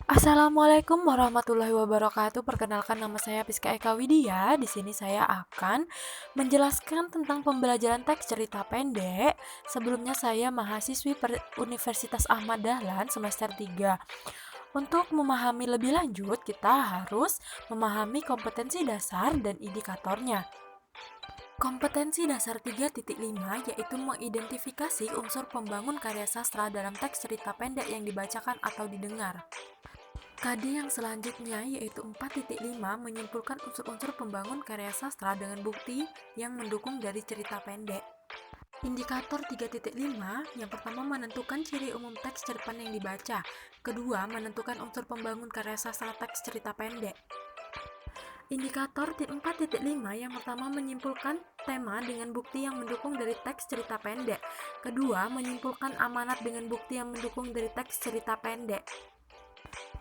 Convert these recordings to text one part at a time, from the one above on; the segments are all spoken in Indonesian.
Assalamualaikum warahmatullahi wabarakatuh. Perkenalkan nama saya Piska Eka Widya. Di sini saya akan menjelaskan tentang pembelajaran teks cerita pendek. Sebelumnya saya mahasiswi Universitas Ahmad Dahlan semester 3. Untuk memahami lebih lanjut, kita harus memahami kompetensi dasar dan indikatornya. Kompetensi dasar 3.5 yaitu mengidentifikasi unsur pembangun karya sastra dalam teks cerita pendek yang dibacakan atau didengar. KD yang selanjutnya yaitu 4.5 menyimpulkan unsur-unsur pembangun karya sastra dengan bukti yang mendukung dari cerita pendek. Indikator 3.5 yang pertama menentukan ciri umum teks cerpen yang dibaca, kedua menentukan unsur pembangun karya sastra teks cerita pendek. Indikator 4.5 yang pertama menyimpulkan tema dengan bukti yang mendukung dari teks cerita pendek, kedua menyimpulkan amanat dengan bukti yang mendukung dari teks cerita pendek.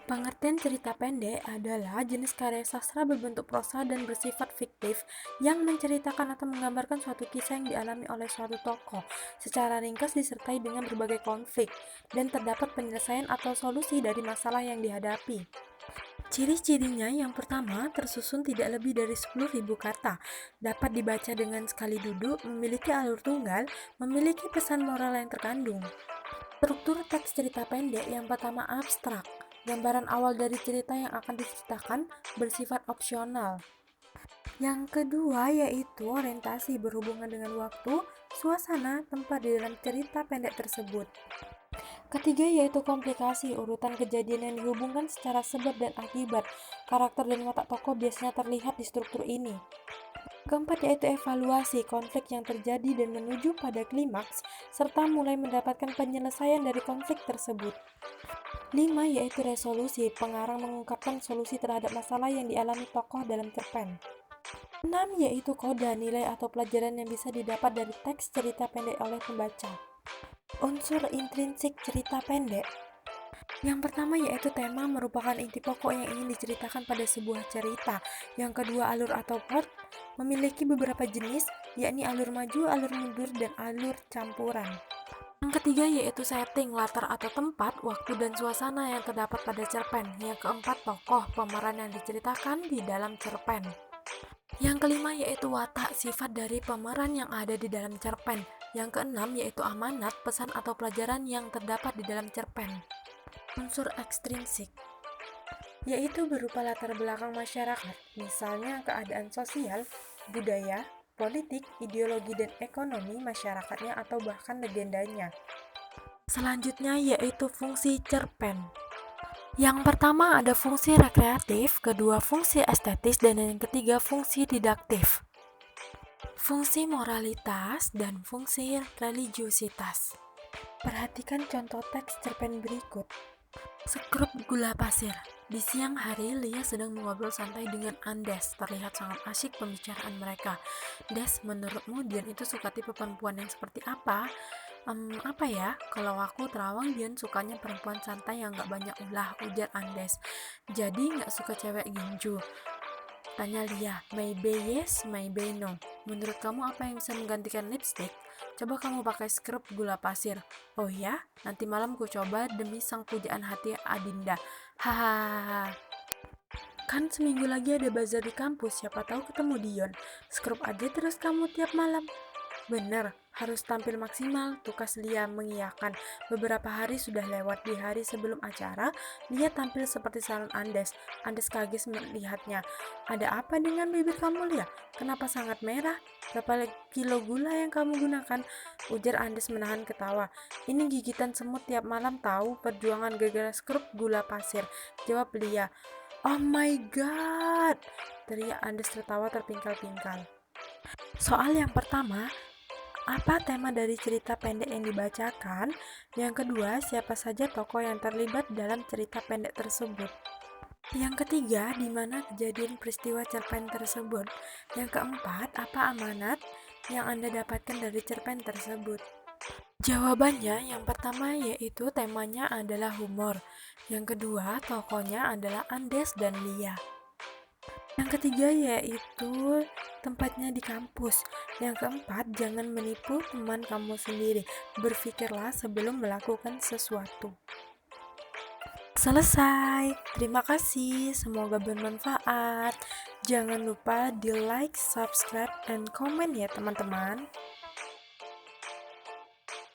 Pengertian cerita pendek adalah jenis karya sastra berbentuk prosa dan bersifat fiktif yang menceritakan atau menggambarkan suatu kisah yang dialami oleh suatu tokoh secara ringkas disertai dengan berbagai konflik dan terdapat penyelesaian atau solusi dari masalah yang dihadapi. Ciri-cirinya yang pertama tersusun tidak lebih dari 10.000 kata, dapat dibaca dengan sekali duduk, memiliki alur tunggal, memiliki pesan moral yang terkandung. Struktur teks cerita pendek yang pertama abstrak. Gambaran awal dari cerita yang akan diceritakan bersifat opsional. Yang kedua yaitu orientasi berhubungan dengan waktu, suasana, tempat di dalam cerita pendek tersebut. Ketiga yaitu komplikasi, urutan kejadian yang dihubungkan secara sebab dan akibat. Karakter dan watak tokoh biasanya terlihat di struktur ini. Keempat yaitu evaluasi, konflik yang terjadi dan menuju pada klimaks, serta mulai mendapatkan penyelesaian dari konflik tersebut. 5 yaitu resolusi, pengarang mengungkapkan solusi terhadap masalah yang dialami tokoh dalam cerpen. 6 yaitu koda, nilai atau pelajaran yang bisa didapat dari teks cerita pendek oleh pembaca. Unsur intrinsik cerita pendek. Yang pertama yaitu tema merupakan inti pokok yang ingin diceritakan pada sebuah cerita. Yang kedua alur atau plot memiliki beberapa jenis, yakni alur maju, alur mundur, dan alur campuran. Yang ketiga yaitu setting, latar atau tempat, waktu dan suasana yang terdapat pada cerpen. Yang keempat tokoh, pemeran yang diceritakan di dalam cerpen. Yang kelima yaitu watak, sifat dari pemeran yang ada di dalam cerpen. Yang keenam yaitu amanat, pesan atau pelajaran yang terdapat di dalam cerpen. Unsur ekstrinsik yaitu berupa latar belakang masyarakat, misalnya keadaan sosial, budaya, politik, ideologi dan ekonomi masyarakatnya atau bahkan legendanya. Selanjutnya yaitu fungsi cerpen. Yang pertama ada fungsi rekreatif, kedua fungsi estetis, dan yang ketiga fungsi didaktif. Fungsi moralitas dan fungsi religiusitas. Perhatikan contoh teks cerpen berikut. Sekrup gula pasir. Di siang hari, Lia sedang mengobrol santai dengan Andes. Terlihat sangat asyik pembicaraan mereka. Des, menurutmu Dian itu suka tipe perempuan yang seperti apa? Apa ya? Kalau aku terawang Dian sukanya perempuan santai yang gak banyak ulah, ujar Andes. Jadi gak suka cewek ginju? Tanya Lia. Maybe yes, maybe no. Menurut kamu apa yang bisa menggantikan lipstick? Coba kamu pakai skrup gula pasir. Oh ya? Nanti malam ku coba demi sang pujaan hati Adinda. Hahaha. Kan seminggu lagi ada bazar di kampus, siapa tahu ketemu Dion. Skrup aja terus kamu tiap malam. Bener, harus tampil maksimal, tukas Lia mengiyakan. Beberapa hari sudah lewat, di hari sebelum acara, Lia tampil seperti salon Andes. Andes kaget melihatnya. Ada apa dengan bibir kamu, Lia? Kenapa sangat merah? Berapa kilo gula yang kamu gunakan? Ujar Andes menahan ketawa. Ini gigitan semut tiap malam tahu, perjuangan gara-gara skrup gula pasir. Jawab Lia. Oh my god! Teriak Andes tertawa terpingkal-pingkal. Soal yang pertama, apa tema dari cerita pendek yang dibacakan? Yang kedua, siapa saja tokoh yang terlibat dalam cerita pendek tersebut? Yang ketiga, di mana kejadian peristiwa cerpen tersebut? Yang keempat, apa amanat yang Anda dapatkan dari cerpen tersebut? Jawabannya yang pertama yaitu temanya adalah humor. Yang kedua, tokohnya adalah Andes dan Lia. Yang ketiga yaitu tempatnya di kampus. Yang keempat, jangan menipu teman kamu sendiri. Berpikirlah sebelum melakukan sesuatu. Selesai. Terima kasih, semoga bermanfaat. Jangan lupa di like, subscribe, dan komen ya teman-teman.